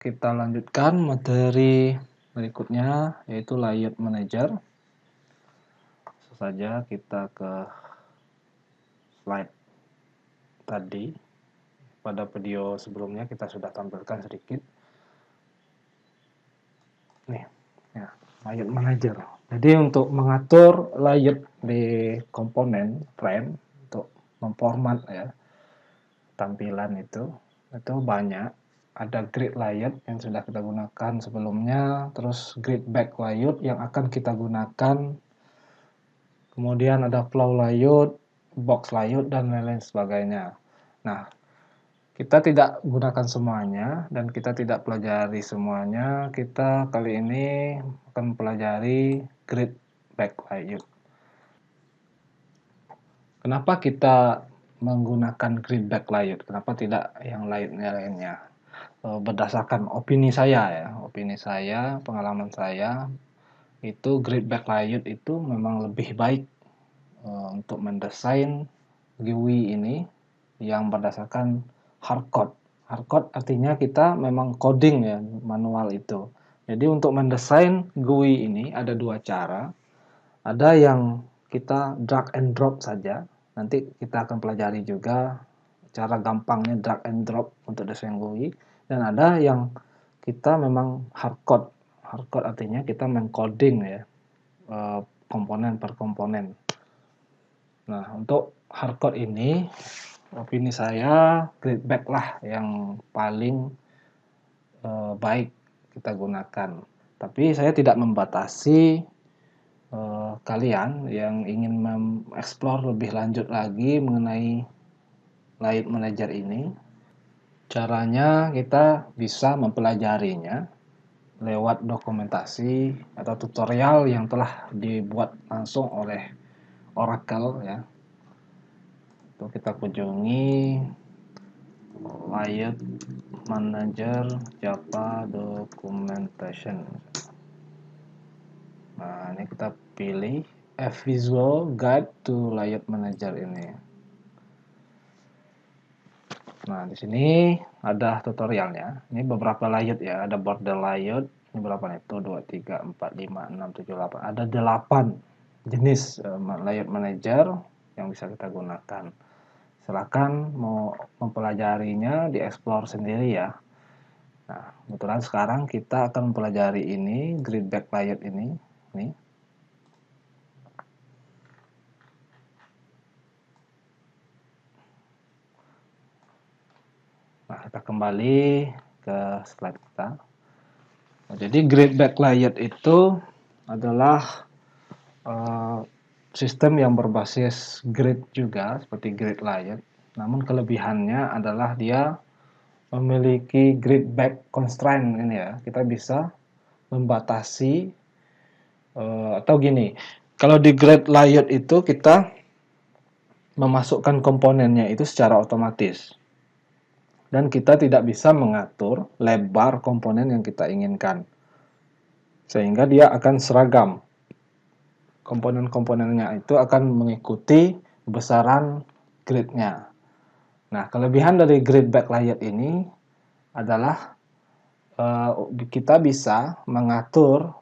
Kita lanjutkan materi berikutnya, yaitu Layout Manager. Langsung saja kita ke slide tadi. Pada video sebelumnya kita sudah tampilkan sedikit. Nih, ya, Layout Manager. Jadi untuk mengatur layout di komponen frame, untuk memformat ya tampilan itu banyak. Ada grid layout yang sudah kita gunakan sebelumnya, terus grid back layout yang akan kita gunakan, kemudian ada flow layout, box layout, dan lain-lain sebagainya. Nah, kita tidak gunakan semuanya dan kita tidak pelajari semuanya. Kita kali ini akan pelajari grid back layout. Kenapa kita menggunakan grid back layout? Kenapa tidak yang lainnya? Berdasarkan opini saya ya, pengalaman saya, itu grid back layout itu memang lebih baik untuk mendesain GUI ini yang berdasarkan hardcode. Hardcode artinya kita memang coding ya, manual itu. Jadi untuk mendesain GUI ini ada dua cara. Ada yang kita drag and drop saja. Nanti kita akan pelajari juga cara gampangnya drag and drop untuk desain GUI. Dan ada yang kita memang hardcode. Hardcode artinya kita mengcoding ya, komponen per komponen. Nah, untuk hardcode ini, opini saya grid back lah yang paling baik kita gunakan. Tapi saya tidak membatasi kalian yang ingin mengeksplor lebih lanjut lagi mengenai Layout Manager ini. Caranya kita bisa mempelajarinya lewat dokumentasi atau tutorial yang telah dibuat langsung oleh Oracle ya. Itu kita kunjungi Layout Manager Java Documentation. Nah, ini kita pilih Visual Guide to Layout Manager ini. Nah, di sini ada tutorialnya. Ini beberapa layout ya, ada border layout. Ini berapa nih? Itu 2, 3, 4, 5, 6, 7, 8. Ada 8 jenis layout manager yang bisa kita gunakan. Silakan mau mempelajarinya, dieksplor sendiri ya. Nah, kebetulan sekarang kita akan mempelajari ini, grid back layout ini. Nih. Nah, kita kembali ke slide kita. Nah, jadi grid back layout itu adalah sistem yang berbasis grid juga, seperti grid layout. Namun kelebihannya adalah dia memiliki grid back constraint ini ya. Kita bisa membatasi atau gini, kalau di grid layout itu kita memasukkan komponennya itu secara otomatis. Dan kita tidak bisa mengatur lebar komponen yang kita inginkan. Sehingga dia akan seragam. Komponen-komponennya itu akan mengikuti besaran gridnya. Nah, kelebihan dari grid back layout ini adalah kita bisa mengatur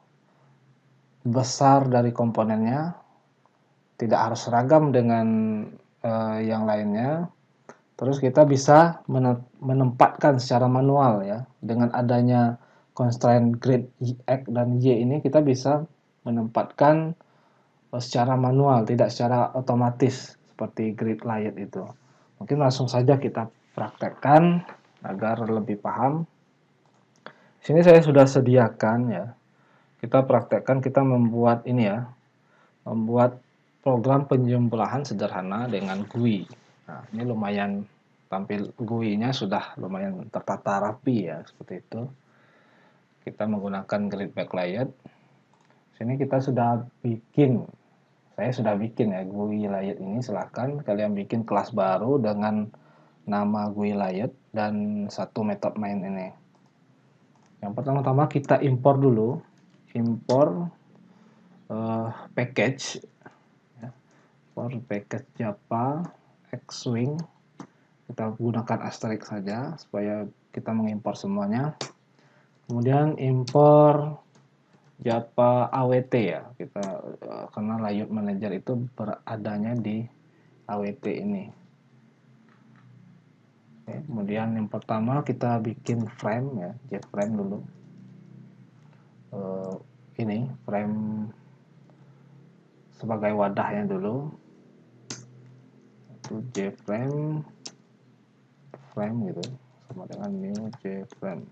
besar dari komponennya, tidak harus seragam dengan yang lainnya. Terus kita bisa menempatkan secara manual ya, dengan adanya constraint grid X dan Y ini kita bisa menempatkan secara manual, tidak secara otomatis seperti grid layout itu. Mungkin langsung saja kita praktekkan agar lebih paham. Sini saya sudah sediakan ya. Kita praktekkan, kita membuat ini ya, membuat program penjumlahan sederhana dengan GUI. Nah, ini lumayan tampil GUI-nya sudah lumayan tertata rapi ya, seperti itu. Kita menggunakan grid back layout. Sini kita sudah bikin, saya sudah bikin ya GUI layout ini. Silahkan kalian bikin kelas baru dengan nama GUI layout dan satu metode main ini. Yang pertama-tama kita impor dulu, impor package, ya. Impor package Java Xwing. Kita gunakan asterisk saja supaya kita mengimpor semuanya. Kemudian import Java AWT ya, kita karena layout manager itu beradanya di AWT ini. Oke, kemudian yang pertama kita bikin frame ya, JFrame dulu. Ini frame sebagai wadahnya dulu. Itu JFrame frame gitu, sama dengan new JFrame.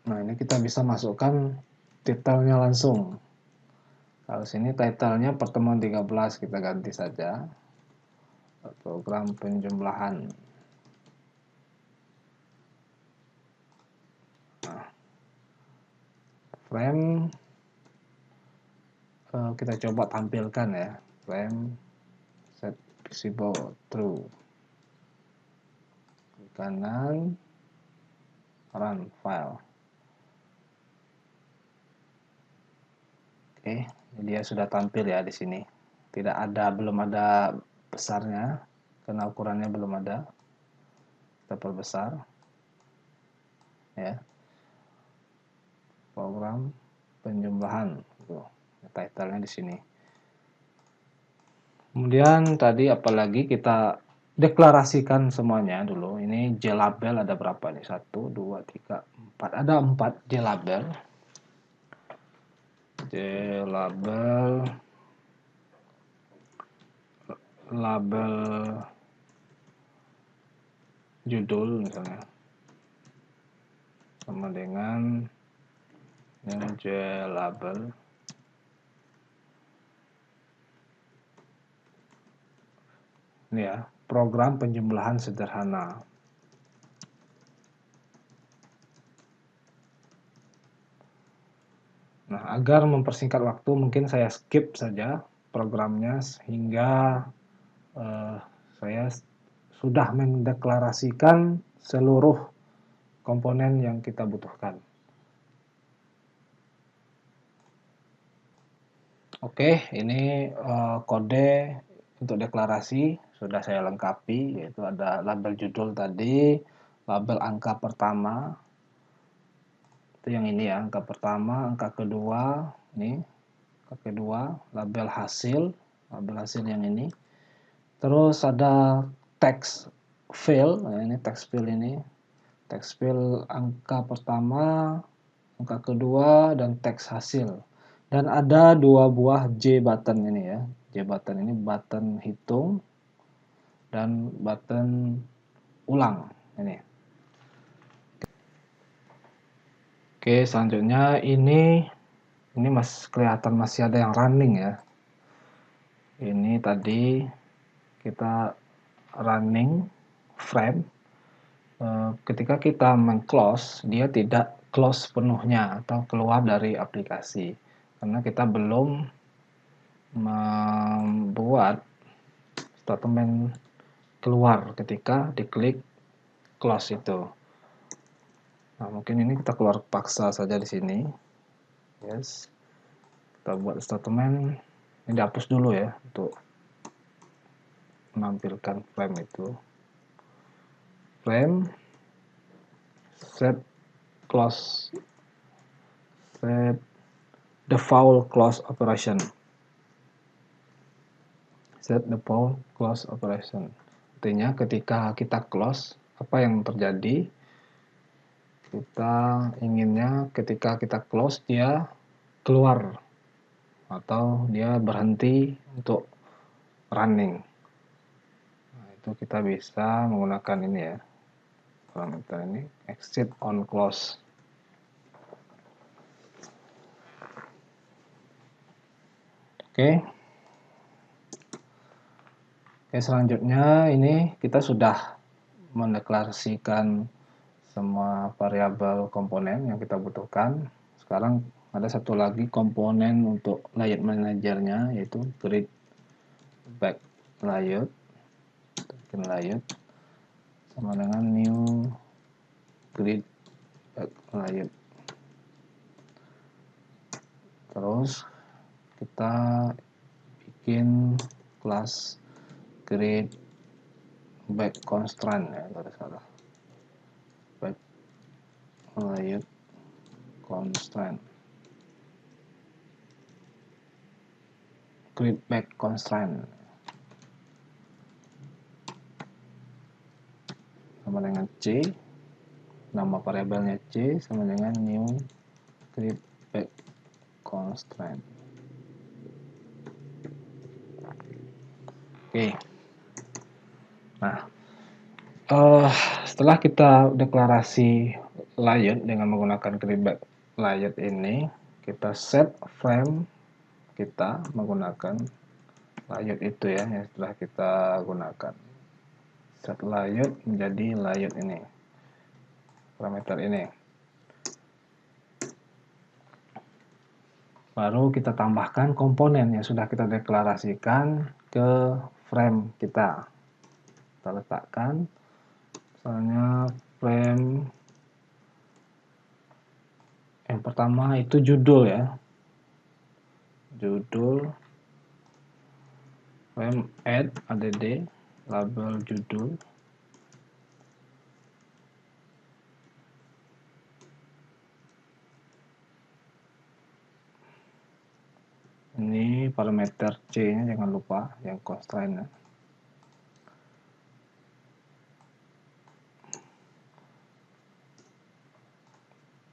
Nah, ini kita bisa masukkan title-nya langsung. Kalau sini title-nya pertemuan 13 kita ganti saja. Program penjumlahan. Nah, frame kita coba tampilkan ya. Frame set visible true. Klik kanan, run file. Oke, dia sudah tampil ya di sini. Belum ada besarnya, karena ukurannya belum ada. Kita perbesar, ya. Program penjumlahan, tuh, title-nya di sini. Kemudian tadi apalagi kita deklarasikan semuanya dulu. Ini JLabel ada berapa nih? 1, 2, 3, 4. Ada 4 JLabel. Label judul misalnya sama dengan yang JLabel. Ini ya, program penjumlahan sederhana. Nah, agar mempersingkat waktu mungkin saya skip saja programnya sehingga saya sudah mendeklarasikan seluruh komponen yang kita butuhkan. Oke, ini kode untuk deklarasi sudah saya lengkapi, yaitu ada label judul tadi, label angka pertama, itu yang ini ya, angka pertama, angka kedua, ini, angka kedua, label hasil yang ini, terus ada text field, nah ini text field ini, text field angka pertama, angka kedua, dan teks hasil. Dan ada 2 buah J button ini ya. J button ini button hitung dan button ulang ini. Oke, selanjutnya ini kelihatan masih ada yang running ya. Ini tadi kita running frame. Ketika kita meng-close, dia tidak close penuhnya atau keluar dari aplikasi karena kita belum membuat statement keluar ketika diklik close itu. Nah, mungkin ini kita keluar paksa saja di sini. Yes. Kita buat statement. Ini dihapus dulu ya untuk menampilkan frame itu. Frame set close set default close operation. Set default close operation. Artinya ketika kita close, apa yang terjadi? Kita inginnya ketika kita close dia keluar atau dia berhenti untuk running. Nah, itu kita bisa menggunakan ini ya, parameter ini exit on close. Oke, selanjutnya ini kita sudah mendeklarasikan semua variabel komponen yang kita butuhkan. Sekarang ada satu lagi komponen untuk layout manajernya, yaitu grid back layout. Bikin layout sama dengan new grid back layout. Terus kita bikin kelas grid back constraint ya, kalau salah. constraint. Grid back constraint sama dengan C, nama variabelnya C sama dengan new grid back constraint. Oke. Nah, setelah kita deklarasi layout dengan menggunakan grid back layout ini, kita set frame kita menggunakan layout itu ya, yang setelah kita gunakan. Set layout menjadi layout ini, parameter ini. Baru kita tambahkan komponen yang sudah kita deklarasikan ke frame kita. Kita letakkan, misalnya frame yang pertama itu judul ya. Judul, frame add label judul. Ini parameter C-nya jangan lupa, yang constraint-nya.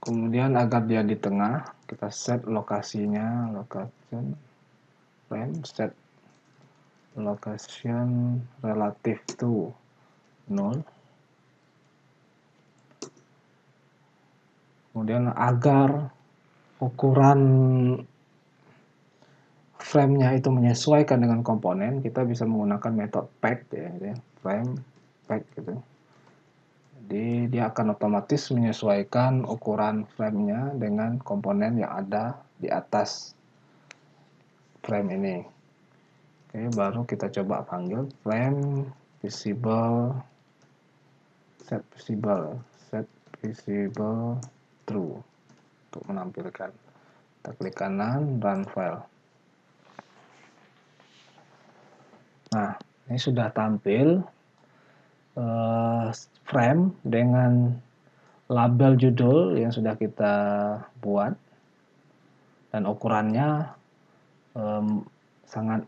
Kemudian agar dia di tengah, kita set lokasinya, location frame, set location relative to 0. Kemudian agar ukuran frame-nya itu menyesuaikan dengan komponen, kita bisa menggunakan metode pack ya, frame pack gitu. Jadi dia akan otomatis menyesuaikan ukuran frame-nya dengan komponen yang ada di atas frame ini. Oke, baru kita coba panggil frame visible, set visible true untuk menampilkan. Kita klik kanan, run file. Nah, ini sudah tampil frame dengan label judul yang sudah kita buat, dan ukurannya sangat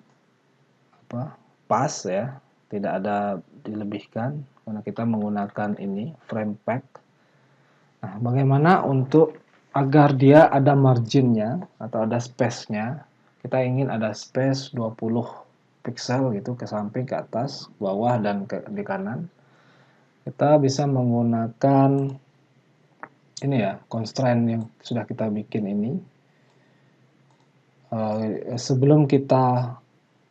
pas ya, tidak ada dilebihkan karena kita menggunakan ini frame pack. Nah, bagaimana untuk agar dia ada marginnya atau ada space-nya? Kita ingin ada space 20 pixel gitu ke samping, ke atas, bawah, dan di kanan. Kita bisa menggunakan ini ya, constraint yang sudah kita bikin ini. Sebelum kita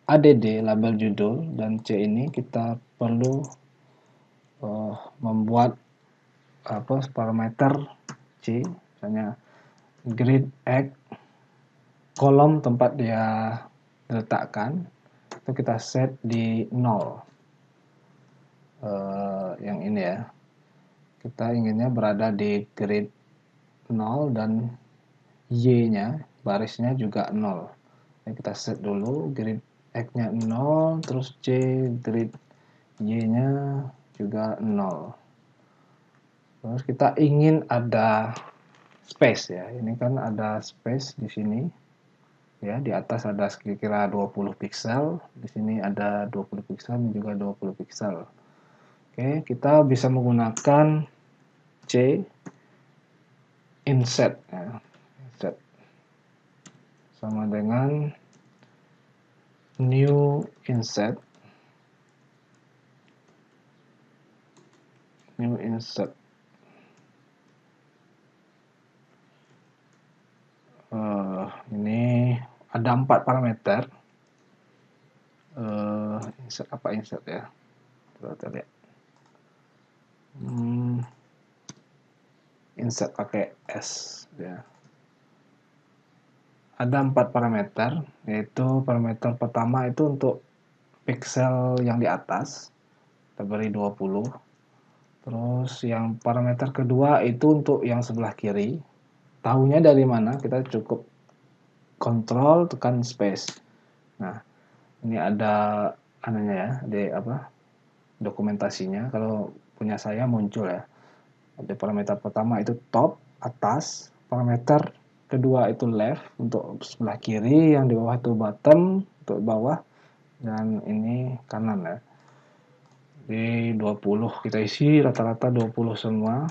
add label judul dan C ini, kita perlu membuat parameter C, misalnya grid X, kolom tempat dia diletakkan itu kita set di 0. Yang ini ya, kita inginnya berada di grid 0 dan Y-nya, barisnya juga 0. Jadi kita set dulu grid X-nya 0, terus C, grid Y-nya juga 0. Terus kita ingin ada space ya, ini kan ada space di sini. Ya, di atas ada kira-kira 20 pixel, di sini ada 20 pixel dan juga 20 pixel. Oke, kita bisa menggunakan C inset ya. Inset sama dengan new inset. Ini ada 4 parameter. Insert ya, coba kita lihat. Insert pakai S ya. Ada 4 parameter, yaitu parameter pertama itu untuk pixel yang di atas, kita beri 20. Terus yang parameter kedua itu untuk yang sebelah kiri. Tahunya dari mana? Kita cukup kontrol tekan space. Nah, ini ada ya, dokumentasinya. Kalau punya saya muncul ya. Ada parameter pertama itu top, atas, parameter kedua itu left untuk sebelah kiri, yang di bawah itu bottom untuk bawah, dan ini kanan ya. Jadi 20 kita isi rata-rata 20 semua.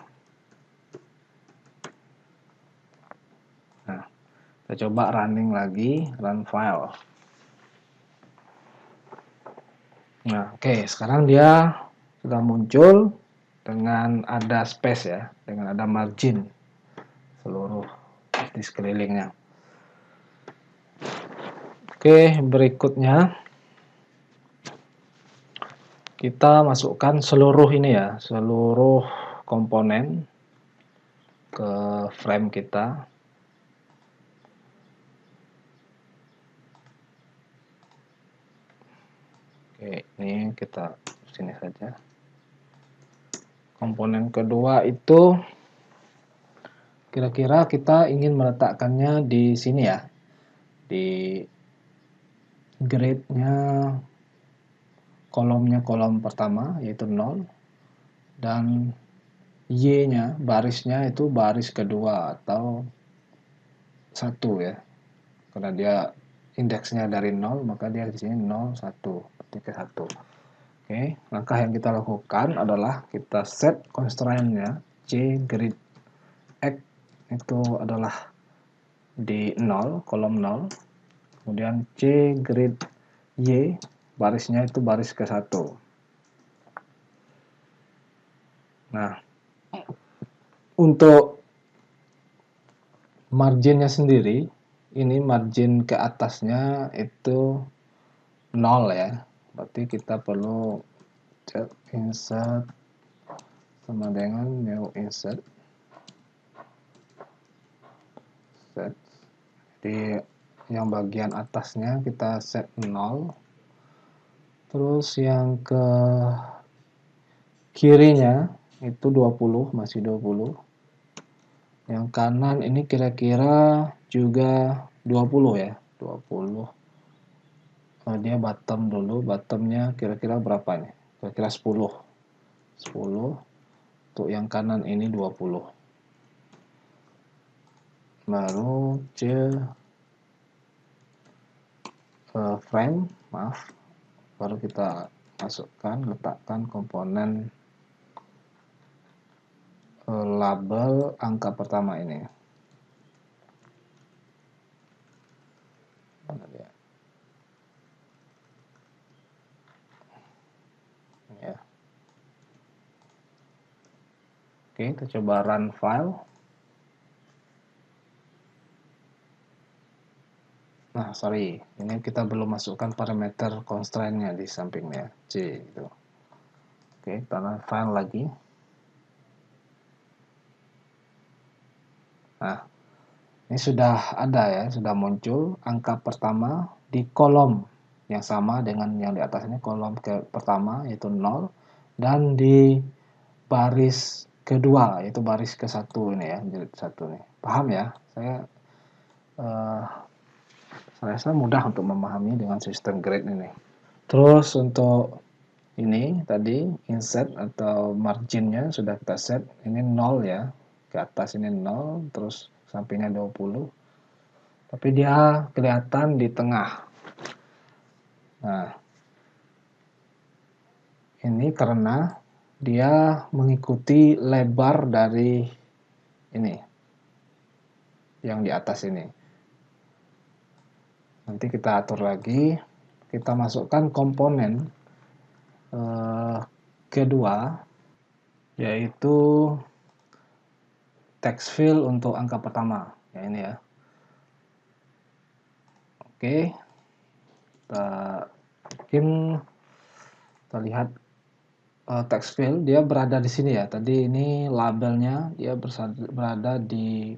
Nah, kita coba running lagi, run file. Nah, oke, sekarang dia sudah muncul dengan ada space ya, dengan ada margin seluruh di sekelilingnya. Oke, berikutnya kita masukkan seluruh ini ya, seluruh komponen ke frame kita. Oke, ini kita sini saja. Komponen kedua itu kira-kira kita ingin meletakkannya di sini ya, di grid-nya, kolomnya kolom pertama yaitu 0, dan Y-nya, barisnya itu baris kedua atau 1 ya. Karena dia indeksnya dari 0, maka dia di sini 0, 1, ketik 1. Oke, langkah yang kita lakukan adalah kita set constraint-nya C grid X itu adalah di 0, kolom 0. Kemudian C grid Y, barisnya itu baris ke 1. Nah, untuk marginnya sendiri, ini margin ke atasnya itu 0 ya. Berarti kita perlu cek insert sama dengan new insert set. Jadi yang bagian atasnya kita set 0. Terus yang ke kirinya itu 20, masih 20. Yang kanan ini kira-kira juga 20 ya, 20. Dia bottom dulu, bottomnya kira-kira berapa nih? Kira-kira 10. 10. Untuk yang kanan ini 20. Baru frame, maaf. Baru kita masukkan, letakkan komponen label angka pertama ini. Mana dia? Ya. Oke, kita coba run file. Nah, sorry, ini kita belum masukkan parameter constraint-nya di sampingnya, C itu. Oke, kita run file lagi. Nah, ini sudah ada ya, sudah muncul angka pertama di kolom yang sama dengan yang di atasnya, kolom pertama yaitu 0, dan di baris kedua yaitu baris ke-1 ini ya, jilid 1 nih. Paham ya? Saya rasa mudah untuk memahami dengan sistem grid ini. Terus untuk ini tadi insert atau marginnya sudah kita set, ini 0 ya, ke atas ini 0, terus sampingnya 20, tapi dia kelihatan di tengah. Nah, ini karena dia mengikuti lebar dari ini, yang di atas ini. Nanti kita atur lagi, kita masukkan komponen kedua, yaitu text field untuk angka pertama, ya ini ya. Oke, kita lihat text field, dia berada di sini ya. Tadi ini labelnya dia berada di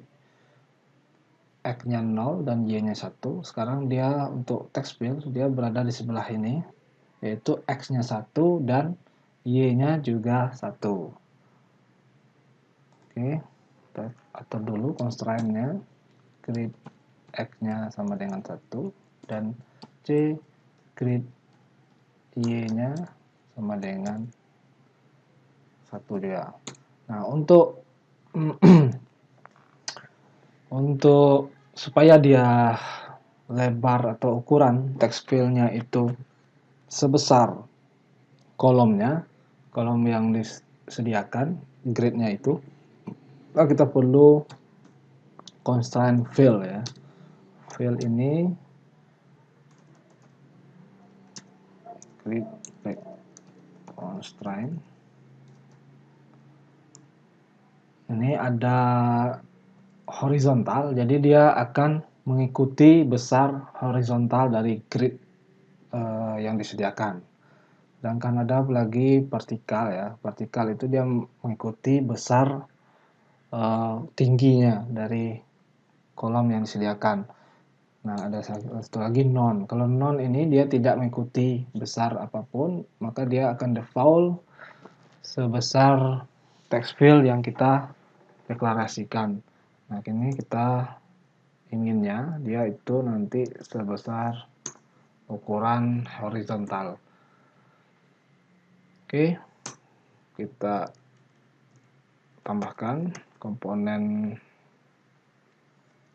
X-nya 0 dan Y-nya 1. Sekarang dia untuk text field, dia berada di sebelah ini, yaitu X-nya 1 dan Y-nya juga 1. Oke, kita atur dulu constraint-nya, grid X-nya sama dengan 1, dan C grid Y-nya sama dengan 1 juga. Nah, untuk supaya dia lebar atau ukuran text field-nya itu sebesar kolomnya, kolom yang disediakan, grid-nya itu, maka kita perlu constraint fill ya. Fill ini klik constraint. Ini ada horizontal, jadi dia akan mengikuti besar horizontal dari grid yang disediakan. Sedangkan ada lagi vertikal ya. Vertikal itu dia mengikuti besar tingginya dari kolom yang disediakan. Nah, ada satu lagi non. Kalau non ini dia tidak mengikuti besar apapun, maka dia akan default sebesar text field yang kita deklarasikan. Nah, ini kita inginnya dia itu nanti sebesar ukuran horizontal. Oke, kita tambahkan komponen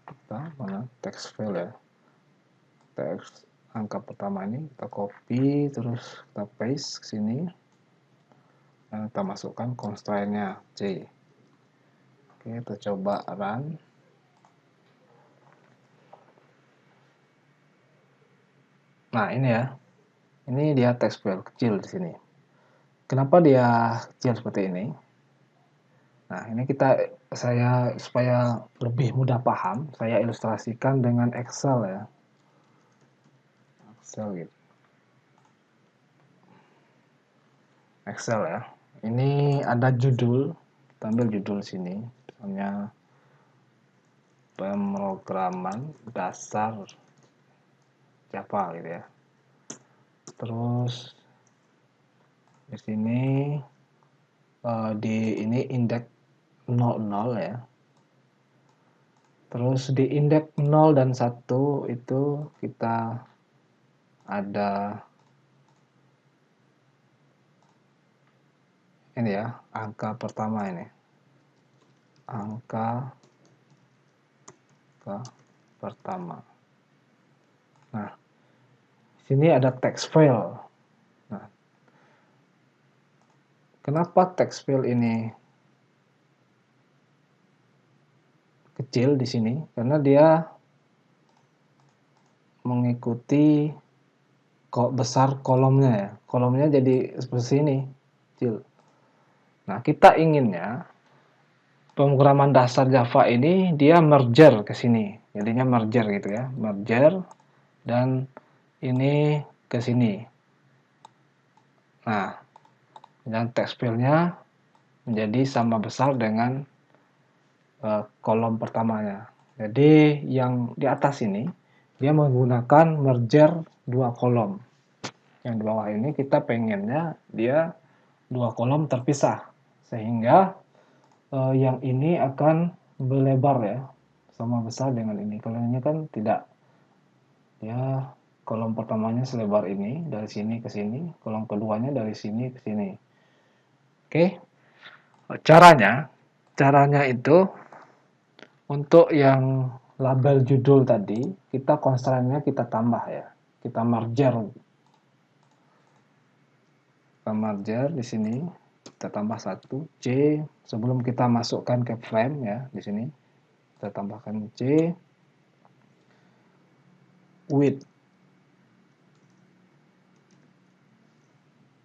kita, mana text field ya, teks angka pertama ini kita copy, terus kita paste ke sini, dan kita masukkan constraint-nya C. Oke, kita coba run. Nah, ini ya, ini dia text field kecil di sini. Kenapa dia kecil seperti ini? Nah, ini saya supaya lebih mudah paham, saya ilustrasikan dengan Excel ya. Excel gitu. Excel ya. Ini ada judul, kita ambil judul sini, misalnya pemrograman dasar Java gitu ya. Terus di sini ini indeks 00 ya. Terus di indeks 0 dan 1 itu kita ada ini ya, angka pertama ini. Angka pertama. Nah, sini ada text field. Nah, kenapa text field ini kecil di sini? Karena dia mengikuti kok besar kolomnya ya. Kolomnya jadi seperti ini, kecil. Nah, kita inginnya pemrograman dasar Java ini dia merger ke sini. Jadinya merger gitu ya, merger dan ini ke sini. Nah, dan text field-nya menjadi sama besar dengan kolom pertamanya. Jadi yang di atas ini dia menggunakan merger dua kolom. Yang di bawah ini kita pengennya dia dua kolom terpisah sehingga yang ini akan berlebar ya, sama besar dengan ini. Kalau ini kan tidak, ya kolom pertamanya selebar ini dari sini ke sini, kolom keduanya dari sini ke sini. Oke, caranya itu untuk yang label judul tadi kita constraint-nya kita tambah ya, kita merger di sini. Kita tambah satu C sebelum kita masukkan ke frame ya, di sini kita tambahkan C width,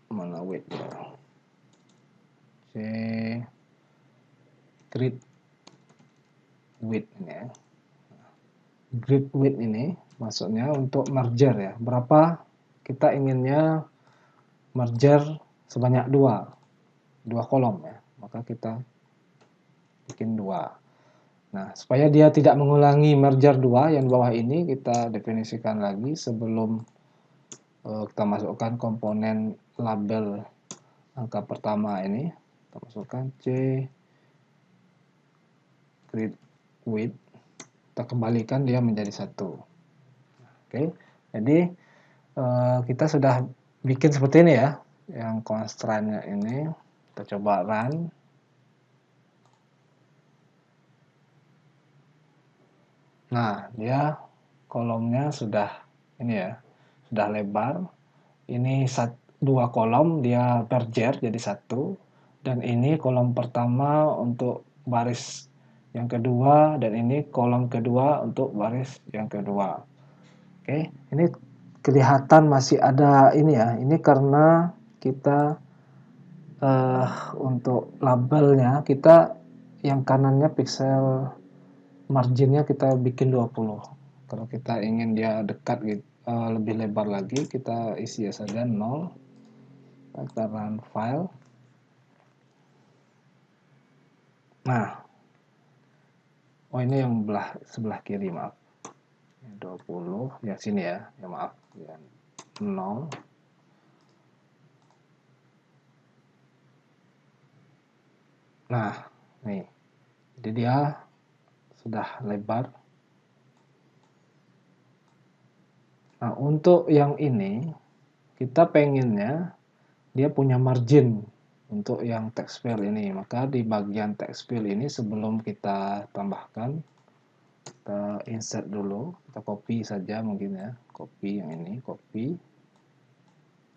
mana width ya, C grid width ini ya. Grid width ini maksudnya untuk merger ya, berapa kita inginnya merger sebanyak dua kolom ya, maka kita bikin dua. Nah, supaya dia tidak mengulangi merger 2 yang bawah ini, kita definisikan lagi sebelum kita masukkan komponen label angka pertama ini. Kita masukkan C grid width, kita kembalikan dia menjadi 1. Oke, jadi kita sudah bikin seperti ini ya, yang constraint-nya ini. Kita coba run. Nah, dia kolomnya sudah ini ya, sudah lebar. Ini dua kolom dia berjer jadi satu, dan ini kolom pertama untuk baris yang kedua, dan ini kolom kedua untuk baris yang kedua. Oke, ini kelihatan masih ada ini ya. Ini karena kita untuk labelnya kita yang kanannya pixel marginnya kita bikin 20. Kalau kita ingin dia dekat gitu, lebih lebar lagi, kita isi saja 0. Kita run file. Nah, oh ini yang sebelah kiri, maaf. 20, yang sini ya, ya maaf, ya 0. Nah, nih, jadi dia sudah lebar. Nah, untuk yang ini, kita pengennya dia punya margin untuk yang text field ini. Maka di bagian text field ini sebelum kita tambahkan, kita insert dulu, kita copy saja mungkin ya, copy yang ini, copy,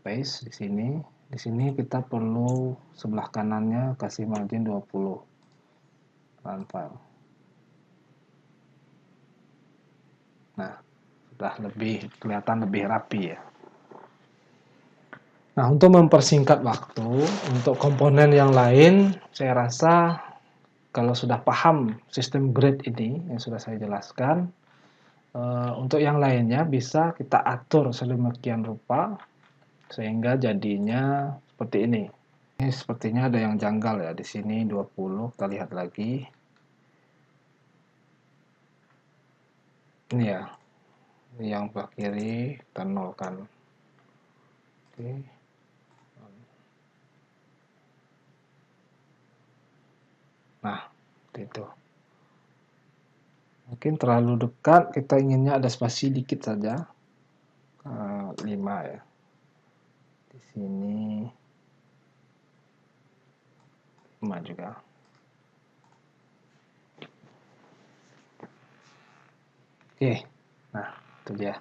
paste di sini. Di sini kita perlu sebelah kanannya kasih margin 20. Run file. Nah, sudah lebih kelihatan lebih rapi ya. Nah, untuk mempersingkat waktu, untuk komponen yang lain, saya rasa kalau sudah paham sistem grid ini yang sudah saya jelaskan, untuk yang lainnya bisa kita atur sedemikian rupa sehingga jadinya seperti ini. Ini sepertinya ada yang janggal ya, di sini 20, kita lihat lagi. Ini ya, ini yang sebelah kiri, kita nolkan. Oke. Nah, itu. Mungkin terlalu dekat, kita inginnya ada spasi dikit saja. 5 ya. Di sini 5 juga. Oke, nah itu dia.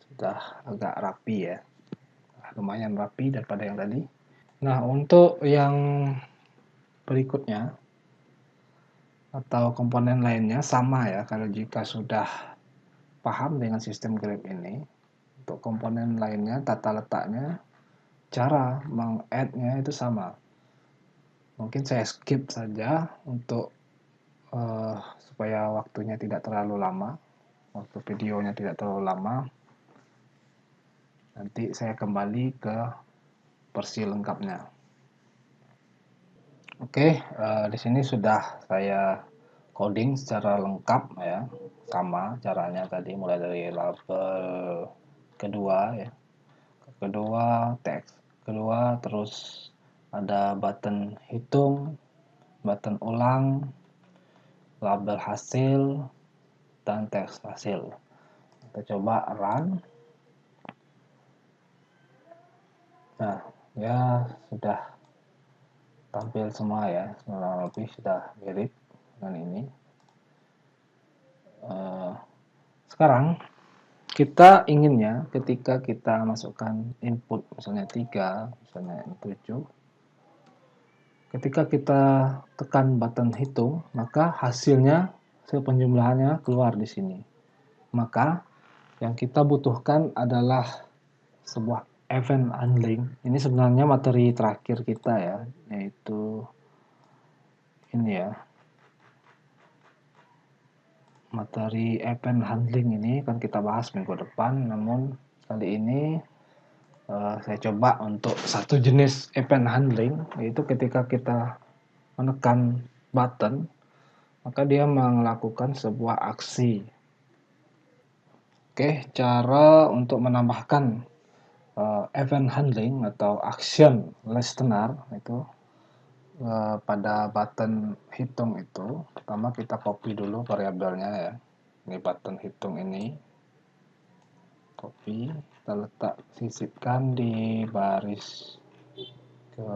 Sudah agak rapi ya. Lumayan rapi daripada yang tadi. Nah, untuk yang berikutnya atau komponen lainnya sama ya, kalau jika sudah paham dengan sistem grid ini, untuk komponen lainnya, tata letaknya, cara meng-add-nya itu sama. Mungkin saya skip saja untuk supaya waktunya tidak terlalu lama, waktu videonya tidak terlalu lama. Nanti saya kembali ke versi lengkapnya. Oke, di sini sudah saya coding secara lengkap ya, sama caranya tadi mulai dari label kedua ya, kedua teks kedua, terus ada button hitung, button ulang, label hasil, dan teks hasil. Kita coba run. Nah, ya sudah tampil semua ya, kurang lebih sudah mirip dengan ini. Sekarang kita inginnya ketika kita masukkan input misalnya 3, misalnya 7, ketika kita tekan button hitung, maka hasilnya, hasil penjumlahannya keluar di sini. Maka yang kita butuhkan adalah sebuah event handling. Ini sebenarnya materi terakhir kita ya, yaitu ini ya. Materi event handling ini kan kita bahas minggu depan, namun kali ini saya coba untuk satu jenis event handling, yaitu ketika kita menekan button, maka dia melakukan sebuah aksi. Oke, cara untuk menambahkan event handling atau action listener itu pada button hitung itu, pertama kita copy dulu variabelnya ya. Ini button hitung ini, copy, kita letak sisipkan di baris ke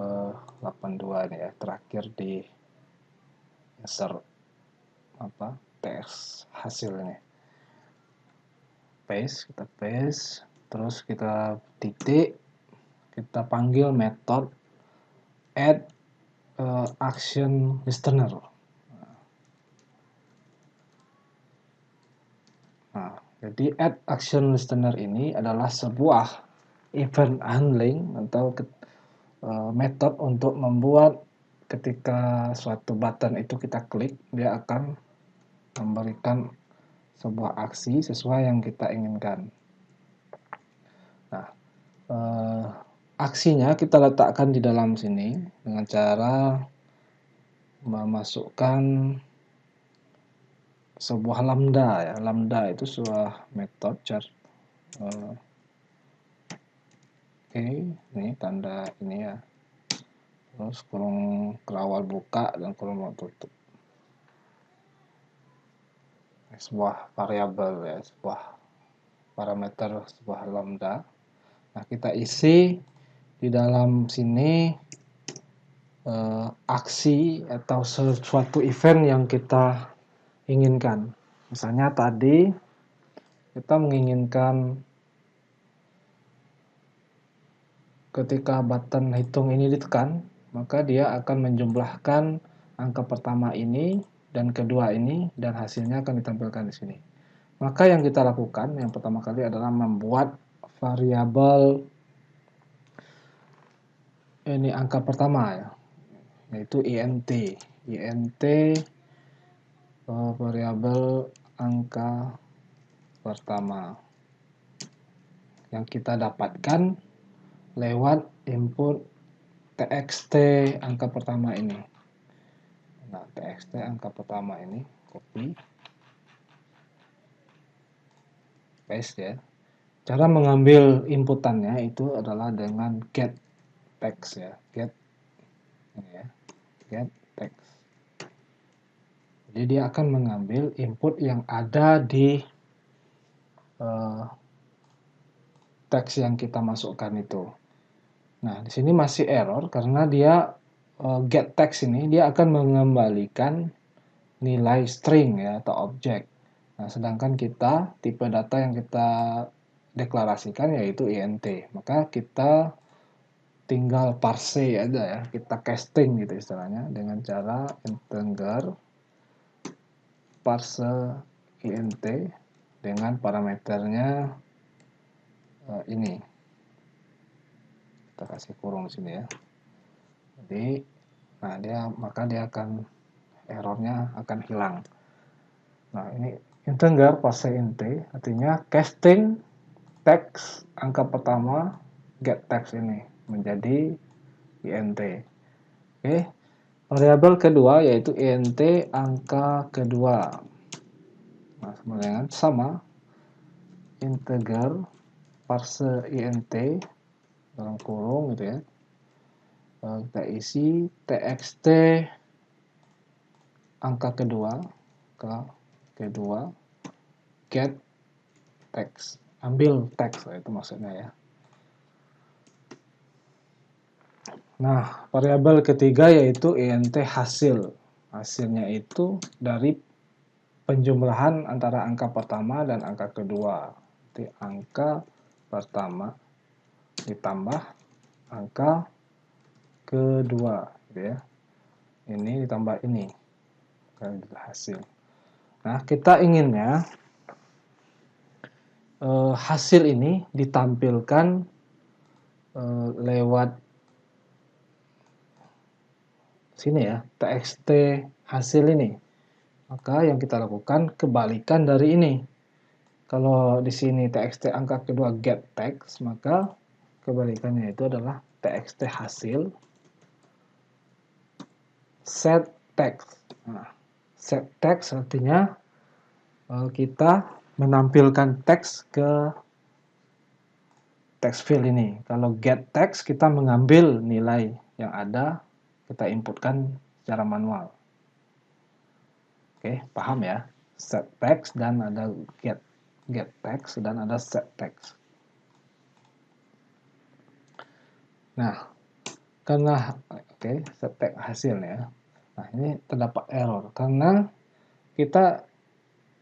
82 ini ya, terakhir di insert teks hasil ini. Paste, kita paste, terus kita titik, kita panggil metode add action listener. Nah, jadi add action listener ini adalah sebuah event handling atau metode untuk membuat ketika suatu button itu kita klik, dia akan memberikan sebuah aksi sesuai yang kita inginkan. Nah, aksinya kita letakkan di dalam sini dengan cara memasukkan sebuah lambda ya. Lambda itu sebuah metode ini tanda ini ya. Terus kurung kerawal buka dan kurung tutup. Sebuah variabel ya, sebuah parameter, sebuah lambda. Nah, kita isi di dalam sini aksi atau sesuatu event yang kita inginkan. Misalnya tadi kita menginginkan ketika button hitung ini ditekan, maka dia akan menjumlahkan angka pertama ini dan kedua ini, dan hasilnya akan ditampilkan di sini. Maka yang kita lakukan yang pertama kali adalah membuat variabel ini angka pertama ya, yaitu int variabel angka pertama yang kita dapatkan lewat input txt angka pertama ini. Nah, txt angka pertama ini copy paste ya. Cara mengambil inputannya itu adalah dengan get text ya, get text. Jadi dia akan mengambil input yang ada di teks yang kita masukkan itu. Nah, di sini masih error karena dia get text ini dia akan mengembalikan nilai string ya atau objek. Nah, sedangkan kita tipe data yang kita deklarasikan yaitu int. Maka kita tinggal parse aja ya, kita casting gitu istilahnya dengan cara integer parse int dengan parameternya ini. Kita kasih kurung di sini ya. Jadi, nah maka dia akan errornya akan hilang. Nah, ini integer parse int artinya casting teks angka pertama get text ini menjadi int. Oke. Variabel kedua yaitu int angka kedua. Nah, sama integer parse int dalam kurung gitu ya. Kita isi txt angka kedua get text, ambil teks itu maksudnya ya. Nah, variabel ketiga yaitu int hasil. Hasilnya itu dari penjumlahan antara angka pertama dan angka kedua. Jadi angka pertama ditambah angka kedua gitu ya. Ini ditambah ini hasil. Nah, kita inginnya hasil ini ditampilkan lewat sini ya, txt hasil ini. Maka yang kita lakukan kebalikan dari ini. Kalau di sini txt angka kedua get text, maka kebalikannya itu adalah txt hasil set text. Nah, set text artinya kita menampilkan teks ke text field ini. Kalau get text kita mengambil nilai yang ada, kita inputkan secara manual. Oke, paham ya? Set text dan ada get text dan ada set text. Nah, karena set text hasilnya. Nah, ini terdapat error karena kita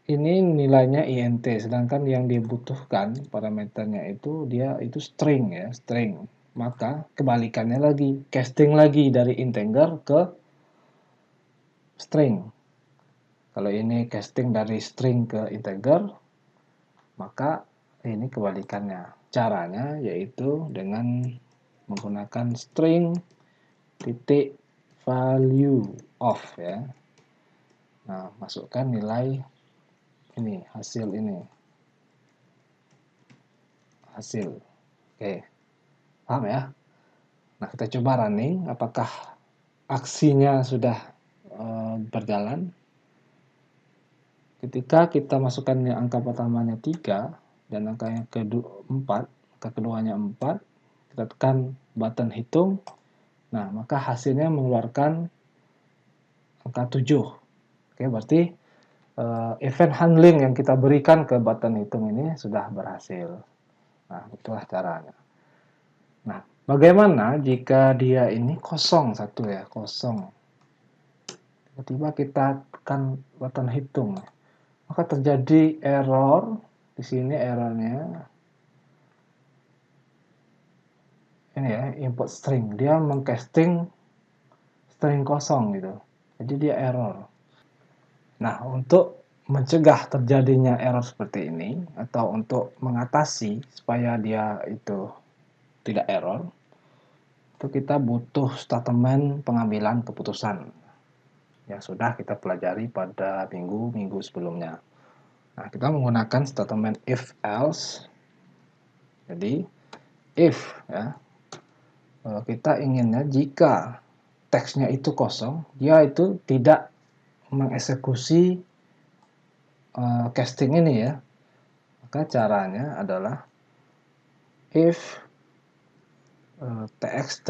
ini nilainya int, sedangkan yang dibutuhkan parameternya itu dia itu string ya, string. Maka kebalikannya lagi, casting lagi dari integer ke string. Kalau ini casting dari string ke integer, maka ini kebalikannya. Caranya yaitu dengan menggunakan string titik value of ya. Nah, masukkan nilai ini, hasil ini. Hasil. Oke. Paham ya? Nah, kita coba running apakah aksinya sudah berjalan. Ketika kita masukkan angka pertamanya 3 dan angka yang kedua 4, angka keduanya 4, kita tekan button hitung. Nah, maka hasilnya mengeluarkan angka 7. Oke, berarti event handling yang kita berikan ke button hitung ini sudah berhasil. Nah, itulah caranya. Nah, bagaimana jika dia ini kosong satu ya, kosong. Tiba-tiba kita tekan button hitung, maka terjadi error. Di sini errornya ini ya, input string. Dia mengcasting string kosong gitu. Jadi dia error. Nah, untuk mencegah terjadinya error seperti ini atau untuk mengatasi supaya dia itu tidak error, itu kita butuh statement pengambilan keputusan yang sudah kita pelajari pada minggu-minggu sebelumnya. Nah, kita menggunakan statement if else. Jadi if ya, kita inginnya jika teksnya itu kosong, dia itu tidak mengeksekusi casting ini ya. Maka caranya adalah if txt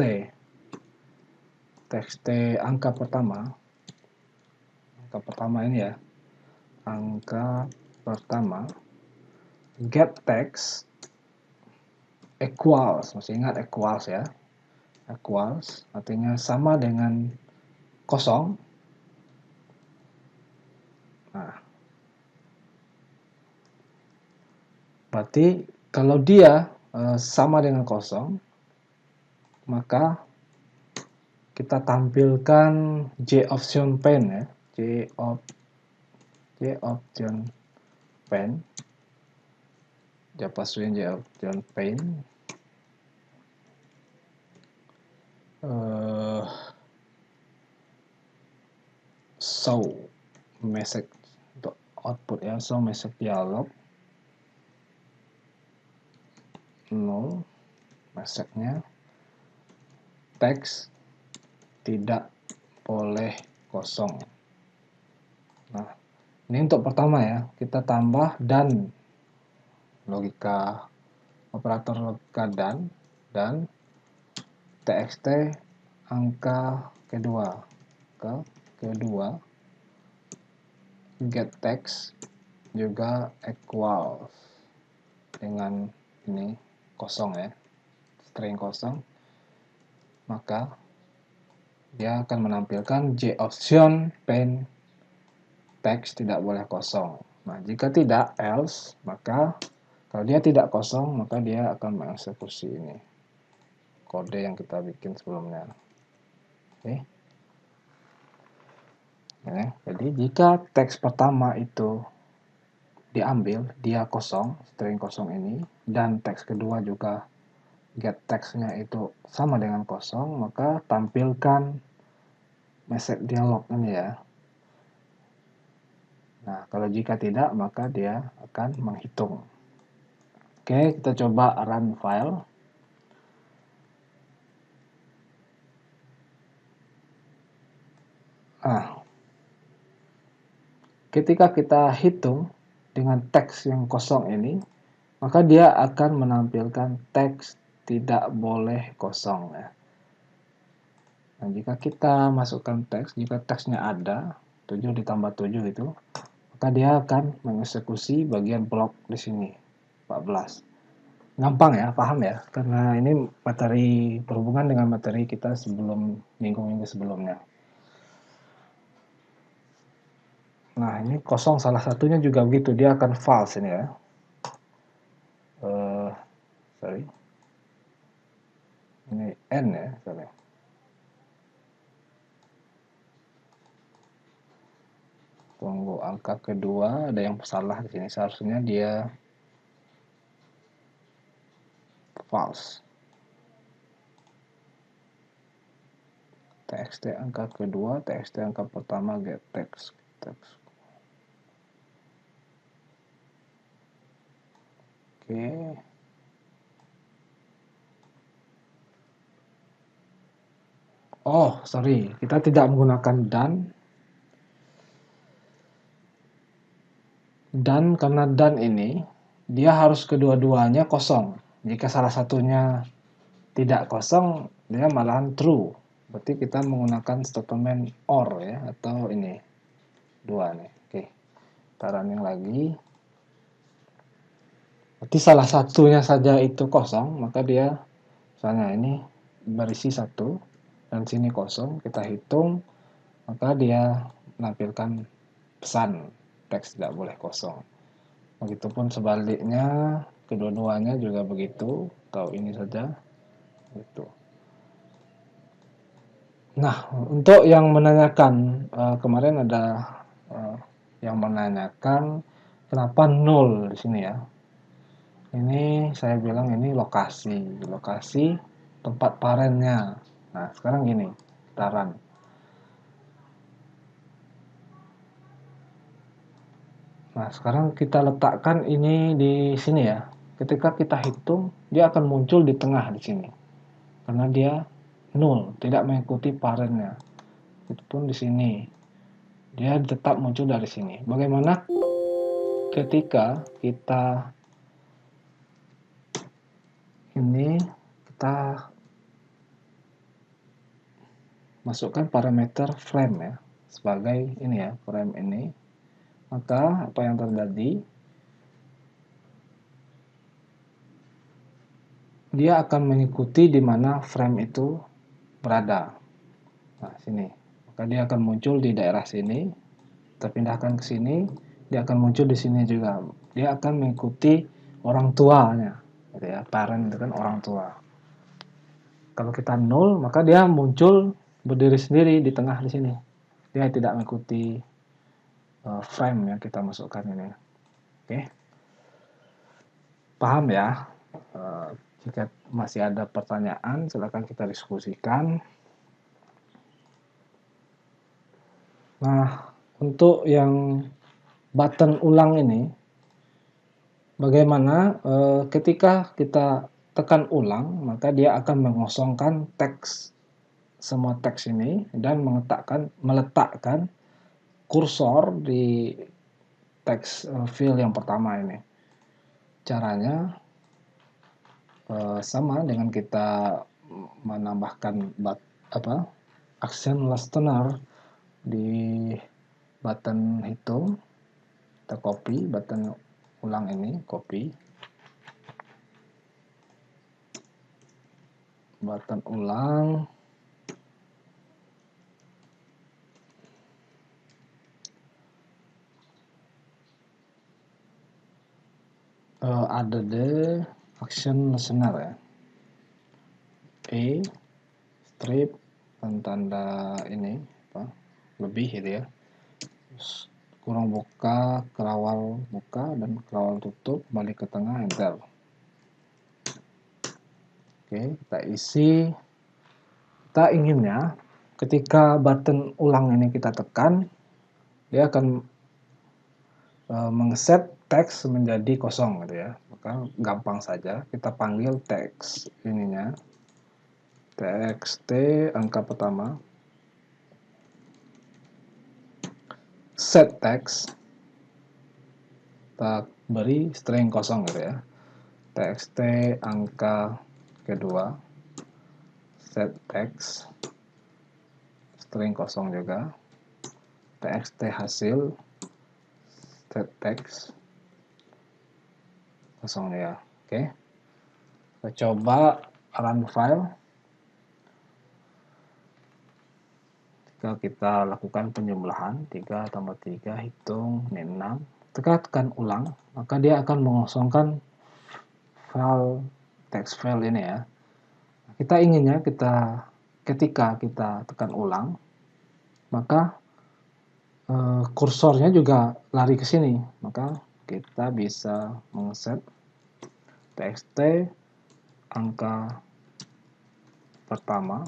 angka pertama ini ya, angka pertama get text equals, masih ingat equals ya, equals artinya sama dengan kosong. Nah, berarti kalau dia sama dengan kosong, maka kita tampilkan J option pane ya, J option pane, Japasuin J option pane, show message untuk output ya, show message dialog null, message-nya teks tidak boleh kosong. Nah, ini untuk pertama ya, kita tambah dan logika operator logika dan txt angka kedua get text juga equals dengan ini kosong ya, string kosong, maka dia akan menampilkan J option pane teks tidak boleh kosong. Nah, jika tidak else, maka kalau dia tidak kosong, maka dia akan mengeksekusi ini kode yang kita bikin sebelumnya. Oke. Ya, jadi jika teks pertama itu diambil, dia kosong, string kosong ini, dan teks kedua juga get text-nya itu sama dengan kosong, maka tampilkan message dialog ini ya. Nah, kalau jika tidak, maka dia akan menghitung. Oke, kita coba run file. Nah, ketika kita hitung dengan teks yang kosong ini, maka dia akan menampilkan teks tidak boleh kosong ya. Nah, jika kita masukkan teks, jika teksnya ada 7 ditambah 7 itu, maka dia akan mengeksekusi bagian blok di sini 14. Gampang ya, paham ya, karena ini materi berhubungan dengan materi kita sebelum minggu-minggu sebelumnya. Nah, ini kosong salah satunya juga begitu, dia akan false ini ya. Sorry. Ini N ya, sorry. Tunggu, angka kedua ada yang salah di sini. Seharusnya dia false. TXT angka kedua, TXT angka pertama, get text. Oke. Oh, sorry, kita tidak menggunakan dan karena dan ini dia harus kedua-duanya kosong. Jika salah satunya tidak kosong, dia malahan true. Berarti kita menggunakan statement or ya, atau ini dua nih. Oke, kita running lagi. Berarti salah satunya saja itu kosong, maka dia misalnya ini berisi 1 dan sini kosong, kita hitung, maka dia menampilkan pesan, teks tidak boleh kosong. Begitupun sebaliknya, kedua-duanya juga begitu, atau ini saja gitu. Nah, untuk yang menanyakan, kemarin ada yang menanyakan kenapa 0 di sini ya. Ini saya bilang ini lokasi tempat parennya. Nah, sekarang gini, kita run. Nah, sekarang kita letakkan ini di sini ya. Ketika kita hitung, dia akan muncul di tengah di sini. Karena dia 0, tidak mengikuti parennya. Itu pun di sini. Dia tetap muncul dari sini. Bagaimana ketika kita ini kita masukkan parameter frame ya, sebagai ini ya, frame ini, maka apa yang terjadi, dia akan mengikuti di mana frame itu berada. Nah, sini. Maka dia akan muncul di daerah sini, kita pindahkan ke sini, dia akan muncul di sini juga. Dia akan mengikuti orang tuanya, gitu ya. Parent itu kan orang tua. Kalau kita 0, maka dia muncul berdiri sendiri di tengah di sini. Dia tidak mengikuti frame yang kita masukkan ini. Oke. Paham ya? Jika masih ada pertanyaan, silakan kita diskusikan. Nah, untuk yang button ulang ini, bagaimana ketika kita tekan ulang, maka dia akan mengosongkan teks, semua teks ini, dan meletakkan kursor di teks field yang pertama ini. Caranya sama dengan kita menambahkan action listener di button hitung. Kita copy button ulang ini, copy button ulang, ada the action listener ya, strip dan tanda ini lebih gitu ya, terus kurung buka, kerawal buka dan kerawal tutup, balik ke tengah, enter. Oke, kita isi. Kita inginnya ketika button ulang ini kita tekan, dia akan mengeset teks menjadi kosong gitu ya. Maka gampang saja kita panggil teks ininya, txt angka pertama, set text, kita beri string kosong gitu ya, txt angka kedua, set text, string kosong juga, txt hasil, set text, kosong ya. Oke, kita coba run file. ketika kita lakukan penjumlahan 3 tambah 3 hitung ini 6, tekan ulang, maka dia akan mengosongkan file text file ini ya. Kita inginnya ketika kita tekan ulang, maka kursornya juga lari ke sini, maka kita bisa mengset txt angka pertama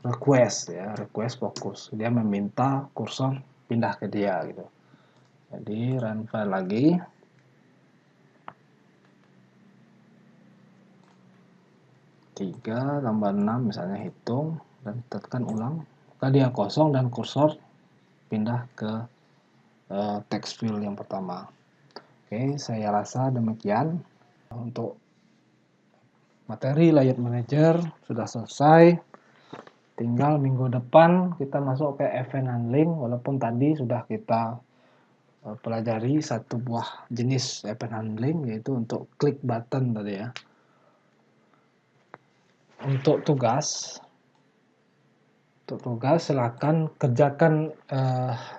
request ya, request fokus, dia meminta kursor pindah ke dia gitu. Jadi run file lagi, tiga tambah 6 misalnya hitung dan tekan ulang, maka dia kosong dan kursor pindah ke text field yang pertama. Oke, saya rasa demikian untuk materi Layout Manager sudah selesai. Tinggal minggu depan kita masuk ke event handling, walaupun tadi sudah kita pelajari satu buah jenis event handling, yaitu untuk klik button tadi ya. Untuk tugas silakan kerjakan,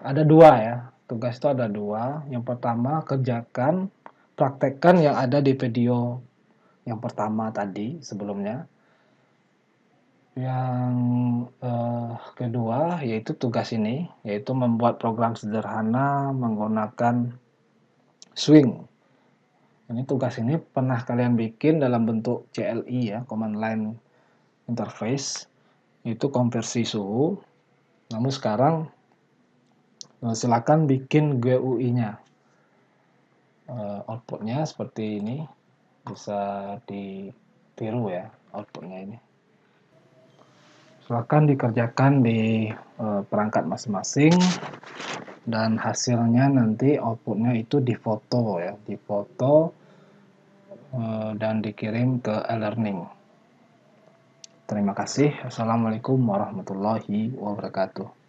ada dua ya. Tugas itu ada dua. Yang pertama, praktekkan yang ada di video yang pertama tadi sebelumnya. Yang kedua yaitu tugas ini, yaitu membuat program sederhana menggunakan Swing. Ini tugas ini pernah kalian bikin dalam bentuk CLI ya, Command Line Interface, itu konversi suhu. Namun sekarang silakan bikin GUI-nya. Outputnya seperti ini, bisa ditiru ya outputnya ini. Silakan dikerjakan di perangkat masing-masing, dan hasilnya nanti outputnya itu difoto ya, dan dikirim ke e-learning. Terima kasih. Assalamualaikum warahmatullahi wabarakatuh.